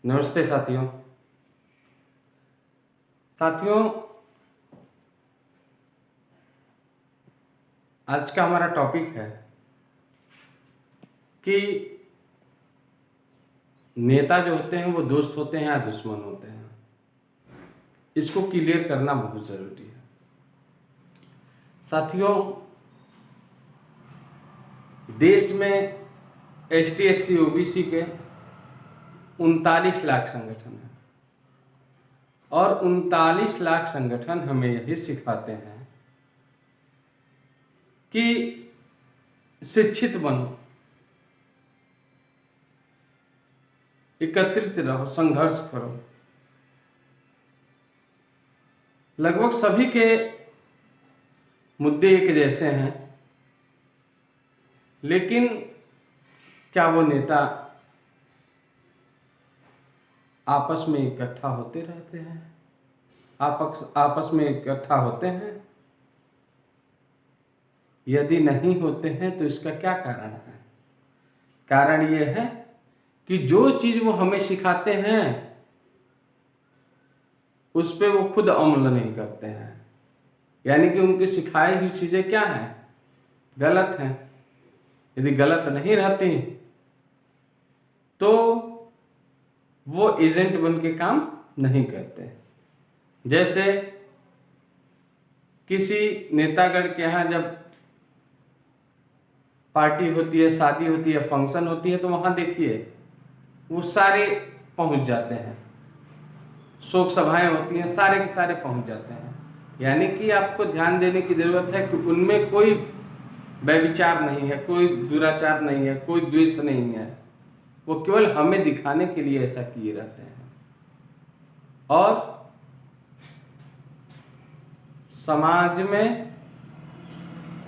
नमस्ते साथियों। आज का हमारा टॉपिक है कि नेता जो होते हैं वो दोस्त होते हैं या दुश्मन होते हैं। इसको क्लियर करना बहुत ज़रूरी है साथियों। देश में ST SC OBC के 39 लाख संगठन हैं और 39 लाख संगठन हमें यही सिखाते हैं कि शिक्षित बनो, एकत्रित रहो, संघर्ष करो। लगभग सभी के मुद्दे एक जैसे हैं, लेकिन क्या वो नेता आपस में इकट्ठा होते रहते हैं? आपस में इकट्ठा होते हैं? यदि नहीं होते हैं तो इसका क्या कारण है? कारण ये है कि जो चीज वो हमें सिखाते हैं उस पे वो खुद अमल नहीं करते हैं। यानी कि उनकी सिखाई हुई चीजें क्या हैं? गलत हैं। यदि गलत नहीं रहती तो वो एजेंट बन के काम नहीं करते। जैसे किसी नेतागण के यहाँ जब पार्टी होती है, शादी होती है, फंक्शन होती है, तो वहां देखिए वो सारे पहुंच जाते हैं। शोक सभाएं होती हैं, सारे के सारे पहुंच जाते हैं। यानी कि आपको ध्यान देने की जरूरत है कि उनमें कोई व्यभिचार नहीं है, कोई दुराचार नहीं है, कोई द्वेष नहीं है। वो केवल हमें दिखाने के लिए ऐसा किए रहते हैं और समाज में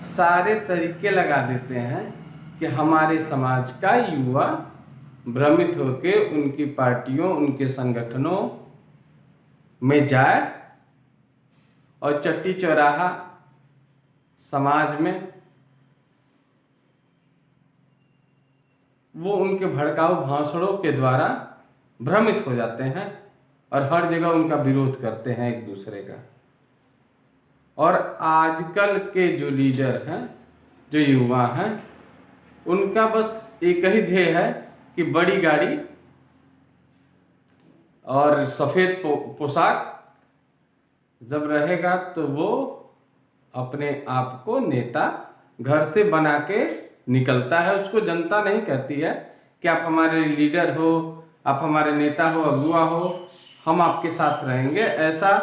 सारे तरीके लगा देते हैं कि हमारे समाज का युवा भ्रमित होकर उनकी पार्टियों, उनके संगठनों में जाए और चट्टी चौराहा समाज में वो उनके भड़काऊ भाषणों के द्वारा भ्रमित हो जाते हैं और हर जगह उनका विरोध करते हैं एक दूसरे का। और आजकल के जो लीडर हैं, जो युवा हैं, उनका बस एक ही ध्येय है कि बड़ी गाड़ी और सफेद पोशाक जब रहेगा तो वो अपने आप को नेता घर से बना के निकलता है। उसको जनता नहीं कहती है कि आप हमारे लीडर हो, आप हमारे नेता हो, अगुआ हो, हम आपके साथ रहेंगे। ऐसा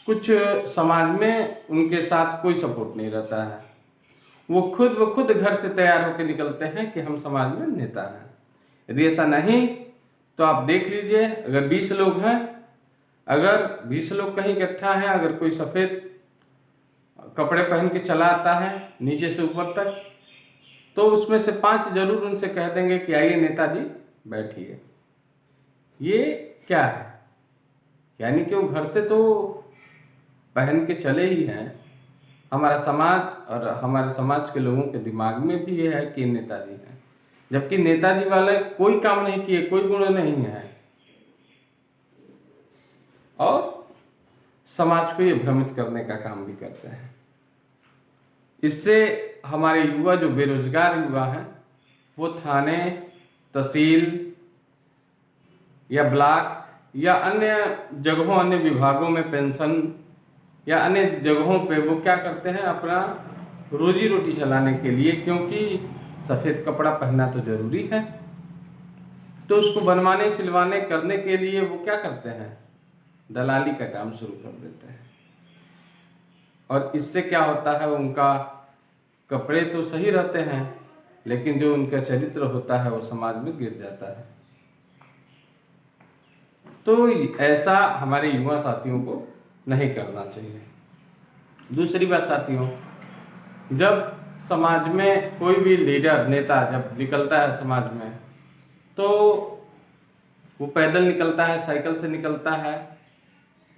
कुछ समाज में उनके साथ कोई सपोर्ट नहीं रहता है। वो खुद घर से तैयार होकर निकलते हैं कि हम समाज में नेता हैं। यदि ऐसा नहीं तो आप देख लीजिए, अगर 20 लोग हैं, अगर 20 लोग कहीं इकट्ठा हैं, अगर कोई सफेद कपड़े पहन के चला आता है नीचे से ऊपर तक, तो उसमें से 5 जरूर उनसे कह देंगे कि आइए नेताजी बैठिए। ये क्या है? यानी कि वो घर से तो पहन के चले ही हैं। हमारा समाज और हमारे समाज के लोगों के दिमाग में भी ये है कि नेताजी हैं, जबकि नेताजी वाले कोई काम नहीं किए, कोई गुण नहीं है और समाज को ये भ्रमित करने का काम भी करते हैं। इससे हमारे युवा, जो बेरोजगार युवा हैं, वो थाने, तहसील या ब्लॉक या अन्य जगहों, अन्य विभागों में पेंशन या अन्य जगहों पे वो क्या करते हैं, अपना रोजी रोटी चलाने के लिए, क्योंकि सफ़ेद कपड़ा पहनना तो जरूरी है, तो उसको बनवाने, सिलवाने, करने के लिए वो क्या करते हैं, दलाली का काम शुरू कर देते हैं। और इससे क्या होता है, उनका कपड़े तो सही रहते हैं, लेकिन जो उनका चरित्र होता है वो समाज में गिर जाता है। तो ऐसा हमारे युवा साथियों को नहीं करना चाहिए। दूसरी बात साथियों, जब समाज में कोई भी लीडर, नेता जब निकलता है समाज में, तो वो पैदल निकलता है, साइकिल से निकलता है,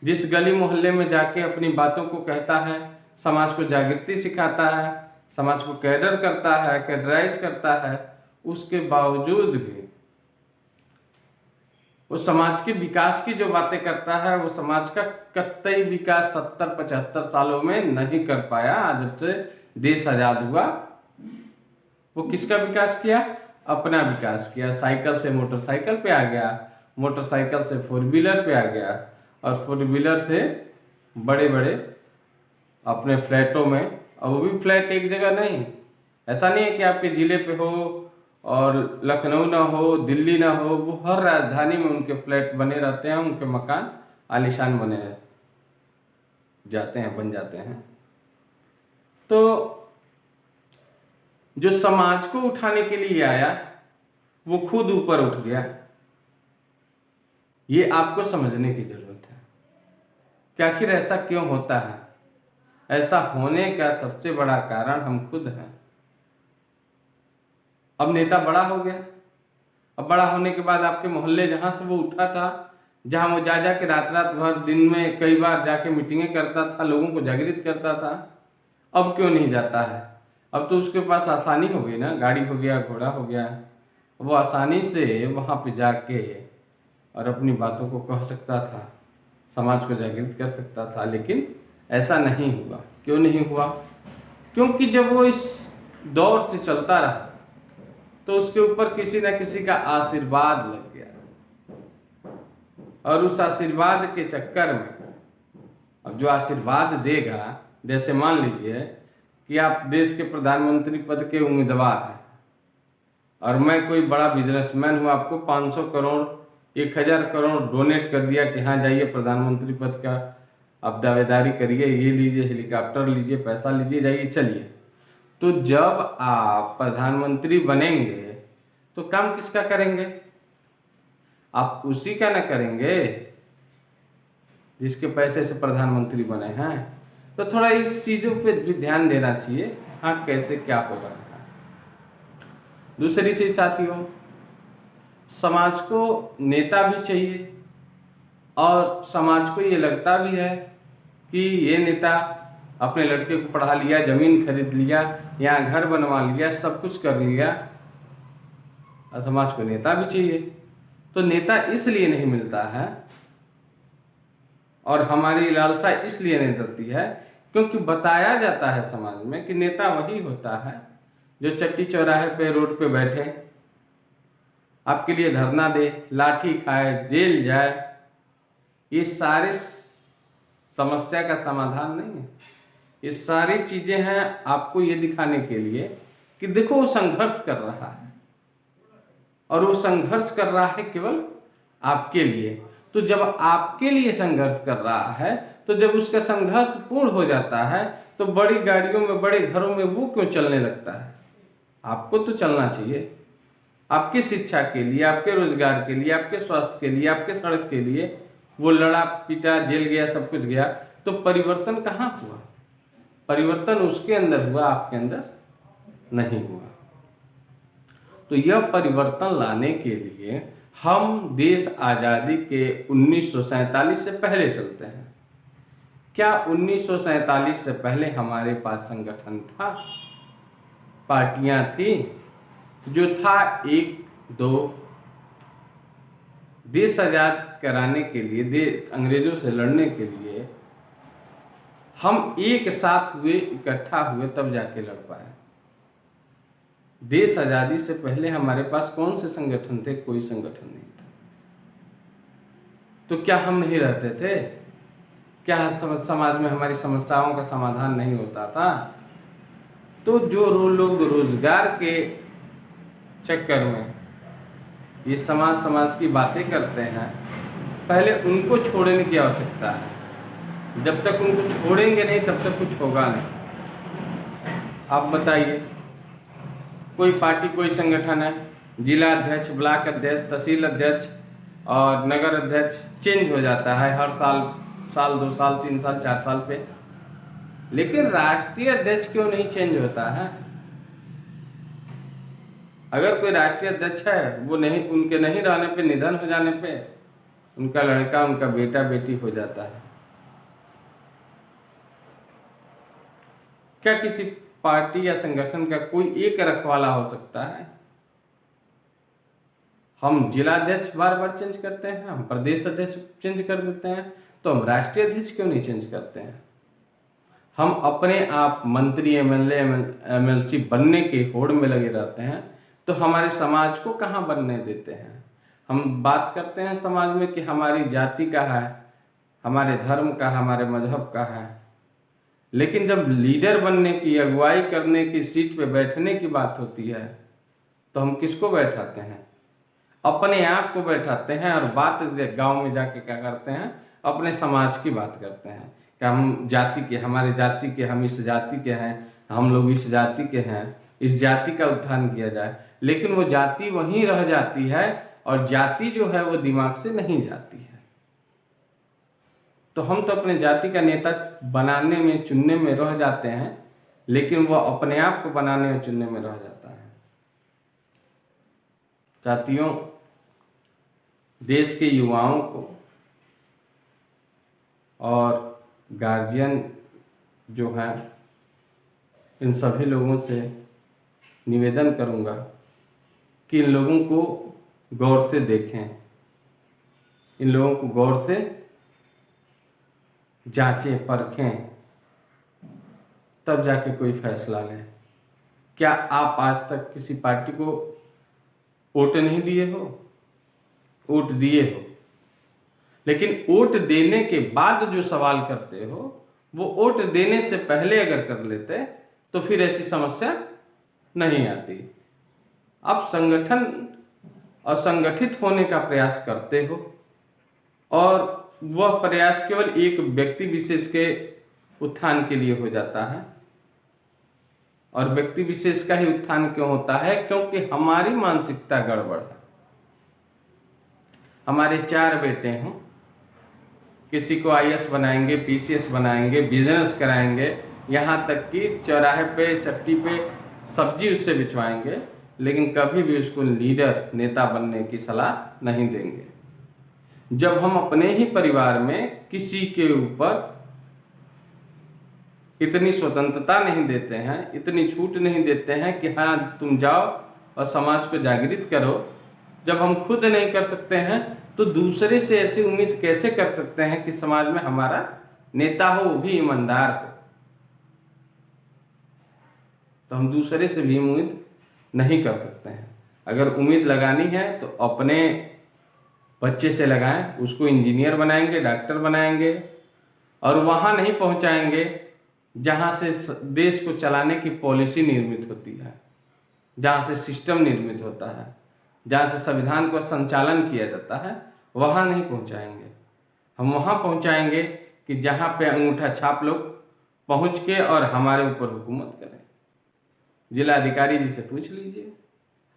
जिस गली मोहल्ले में जाके अपनी बातों को कहता है, समाज को जागृति सिखाता है, समाज को कैडर करता है, कैडराइज करता है, उसके बावजूद भी वो समाज के विकास की जो बातें करता है, वो समाज का कतई विकास 70-75 सालों में नहीं कर पाया। जब से देश आजाद हुआ, वो किसका विकास किया? अपना विकास किया। साइकिल से मोटरसाइकिल पे आ गया, मोटरसाइकिल से 4 व्हीलर पे आ गया, और 4 व्हीलर से बड़े बड़े अपने फ्लैटों में। और वो भी फ्लैट एक जगह नहीं, ऐसा नहीं है कि आपके जिले पे हो और लखनऊ ना हो, दिल्ली ना हो, वो हर राजधानी में उनके फ्लैट बने रहते हैं, उनके मकान आलीशान बने जाते हैं, बन जाते हैं। तो जो समाज को उठाने के लिए आया, वो खुद ऊपर उठ गया। ये आपको समझने की जरूरत है कि आखिर ऐसा क्यों होता है। ऐसा होने का सबसे बड़ा कारण हम खुद हैं। अब नेता बड़ा हो गया, अब बड़ा होने के बाद आपके मोहल्ले जहां से वो उठा था, जहां वो जा के रात रात भर दिन में कई बार जाके मीटिंगें करता था, लोगों को जागृत करता था, अब क्यों नहीं जाता है? अब तो उसके पास आसानी हो गई ना, गाड़ी हो गया, घोड़ा हो गया, वो आसानी से वहां पे जाके और अपनी बातों को कह सकता था, समाज को जागृत कर सकता था। लेकिन ऐसा नहीं हुआ। क्यों नहीं हुआ? क्योंकि जब वो इस दौर से चलता रहा तो उसके ऊपर किसी न किसी का आशीर्वाद लग गया, और उस आशीर्वाद के चक्कर में अब जो आशीर्वाद देगा, जैसे मान लीजिए कि आप देश के प्रधानमंत्री पद के उम्मीदवार हैं और मैं कोई बड़ा बिजनेसमैन हूँ, आपको 500 करोड़ 1000 करोड़ डोनेट कर दिया कि हाँ जाइए प्रधानमंत्री पद का आप दावेदारी करिए, ये लीजिए, हेलीकॉप्टर लीजिए, पैसा लीजिए, जाइए, चलिए। तो जब आप प्रधानमंत्री बनेंगे तो काम किसका करेंगे? आप उसी का ना करेंगे जिसके पैसे से प्रधानमंत्री बने हैं। तो थोड़ा इस चीजों पे भी ध्यान देना चाहिए, हाँ कैसे क्या हो रहा है। दूसरी चीज साथियों, समाज को नेता भी चाहिए, और समाज को ये लगता भी है कि ये नेता अपने लड़के को पढ़ा लिया, जमीन खरीद लिया, यहाँ घर बनवा लिया, सब कुछ कर लिया, और समाज को नेता भी चाहिए। तो नेता इसलिए नहीं मिलता है और हमारी लालसा इसलिए नहीं चलती है क्योंकि बताया जाता है समाज में कि नेता वही होता है जो चट्टी चौराहे पे, रोड पे बैठे, आपके लिए धरना दे, लाठी खाए, जेल जाए। ये सारे समस्या का समाधान नहीं है। ये सारी चीजें हैं आपको ये दिखाने के लिए कि देखो वो संघर्ष कर रहा है, और वो संघर्ष कर रहा है केवल आपके लिए। तो जब आपके लिए संघर्ष कर रहा है, तो जब उसका संघर्ष पूर्ण हो जाता है तो बड़ी गाड़ियों में, बड़े घरों में वो क्यों चलने लगता है? आपको तो चलना चाहिए, आपकी शिक्षा के लिए, आपके रोजगार के लिए, आपके स्वास्थ्य के लिए, आपके सड़क के लिए। वो लड़ा पीटा, जेल गया, सब कुछ गया, तो परिवर्तन कहाँ हुआ? परिवर्तन उसके अंदर हुआ, आपके अंदर नहीं हुआ। तो यह परिवर्तन लाने के लिए हम देश आजादी के 1947 से पहले चलते हैं। क्या 1947 से पहले हमारे पास संगठन था, पार्टियां थी? जो था एक दो। देश आजाद कराने के लिए, अंग्रेजों से लड़ने के लिए हम एक साथ हुए, इकट्ठा हुए, तब जाके लड़ पाए। देश आजादी से पहले हमारे पास कौन से संगठन थे? कोई संगठन नहीं था। तो क्या हम नहीं रहते थे? क्या समाज में हमारी समस्याओं का समाधान नहीं होता था? तो जो लोग रोजगार के चक्कर में ये समाज की बातें करते हैं, पहले उनको छोड़ने की आवश्यकता है। जब तक उनको छोड़ेंगे नहीं तब तक कुछ होगा नहीं। आप बताइए, कोई पार्टी, कोई संगठन है, जिला अध्यक्ष, ब्लॉक अध्यक्ष, तहसील अध्यक्ष और नगर अध्यक्ष चेंज हो जाता है हर साल 2 साल 3 साल 4 साल पे, लेकिन राष्ट्रीय अध्यक्ष क्यों नहीं चेंज होता है? अगर कोई राष्ट्रीय अध्यक्ष है, वो नहीं, उनके नहीं रहने पे, निधन हो जाने पे उनका लड़का, उनका बेटा बेटी हो जाता है। क्या किसी पार्टी या संगठन का कोई एक रखवाला हो सकता है? हम जिलाध्यक्ष बार बार चेंज करते हैं, हम प्रदेश अध्यक्ष चेंज कर देते हैं, तो हम राष्ट्रीय अध्यक्ष क्यों नहीं चेंज करते हैं? हम अपने आप मंत्री, एमएलए, एमएलसी बनने की होड़ में लगे रहते हैं, तो हमारे समाज को कहाँ बनने देते हैं? हम बात करते हैं समाज में कि हमारी जाति का है, हमारे धर्म का, हमारे मजहब का है, लेकिन जब लीडर बनने की, अगुवाई करने की, सीट पे बैठने की बात होती है, तो हम किसको बैठाते हैं? अपने आप को बैठाते हैं, और बात गांव में जाके क्या करते हैं? अपने समाज की बात करते हैं कि हम जाति के, हमारे जाति के, हम इस जाति के हैं, हम लोग इस जाति के हैं, इस जाति का उत्थान किया जाए। लेकिन वो जाति वहीं रह जाती है, और जाति जो है वो दिमाग से नहीं जाती है। तो हम तो अपने जाति का नेता बनाने में, चुनने में रह जाते हैं, लेकिन वो अपने आप को बनाने और चुनने में रह जाता है। साथियों, देश के युवाओं को और गार्जियन जो है, इन सभी लोगों से निवेदन करूंगा कि इन लोगों को गौर से देखें, इन लोगों को गौर से जांचें, परखें, तब जाके कोई फैसला लें। क्या आप आज तक किसी पार्टी को वोट नहीं दिए हो? वोट दिए हो, लेकिन वोट देने के बाद जो सवाल करते हो, वो वोट देने से पहले अगर कर लेते तो फिर ऐसी समस्या नहीं आती। आप संगठन और संगठित होने का प्रयास करते हो, और वह प्रयास केवल एक व्यक्ति विशेष के उत्थान के लिए हो जाता है। और व्यक्ति विशेष का ही उत्थान क्यों होता है? क्योंकि हमारी मानसिकता गड़बड़ है। हमारे 4 बेटे हों, किसी को आईएएस बनाएंगे, पीसीएस बनाएंगे, बिजनेस कराएंगे, यहाँ तक कि चौराहे पे, चट्टी पे सब्जी उससे बिचवाएंगे, लेकिन कभी भी उसको लीडर, नेता बनने की सलाह नहीं देंगे। जब हम अपने ही परिवार में किसी के ऊपर इतनी स्वतंत्रता नहीं देते हैं, इतनी छूट नहीं देते हैं कि हाँ तुम जाओ और समाज को जागृत करो, जब हम खुद नहीं कर सकते हैं, तो दूसरे से ऐसी उम्मीद कैसे कर सकते हैं कि समाज में हमारा नेता हो, वो भी ईमानदार हो? तो हम दूसरे से भी उम्मीद नहीं कर सकते हैं। अगर उम्मीद लगानी है तो अपने बच्चे से लगाएं, उसको इंजीनियर बनाएंगे, डॉक्टर बनाएंगे, और वहां नहीं पहुंचाएंगे जहां से देश को चलाने की पॉलिसी निर्मित होती है, जहां से सिस्टम निर्मित होता है, जहां से संविधान का संचालन किया जाता है, वहां नहीं पहुंचाएंगे। हम वहां पहुंचाएंगे कि जहां पे अंगूठा छाप लोग पहुंच के और हमारे ऊपर हुकूमत करें। जिला अधिकारी जी से पूछ लीजिए,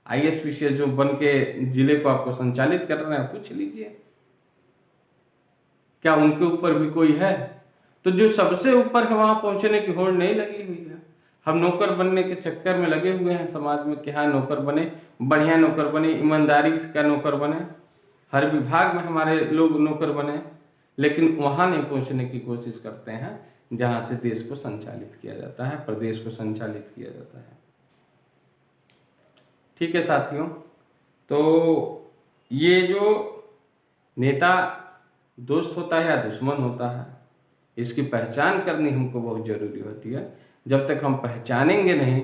आईएएस पीसीएस जो बन के जिले को आपको संचालित कर रहे हैं, पूछ लीजिए क्या उनके ऊपर भी कोई है? तो जो सबसे ऊपर है वहां पहुंचने की होड़ नहीं लगी हुई है। हम नौकर बनने के चक्कर में लगे हुए हैं समाज में कि हाँ नौकर बने, बढ़िया नौकर बने, ईमानदारी का नौकर बने, हर विभाग में हमारे लोग नौकर बने, लेकिन वहां नहीं पहुंचने की कोशिश करते हैं जहां से देश को संचालित किया जाता है, प्रदेश को संचालित किया जाता है। ठीक है साथियों, तो ये जो नेता दोस्त होता है या दुश्मन होता है, इसकी पहचान करनी हमको बहुत जरूरी होती है। जब तक हम पहचानेंगे नहीं,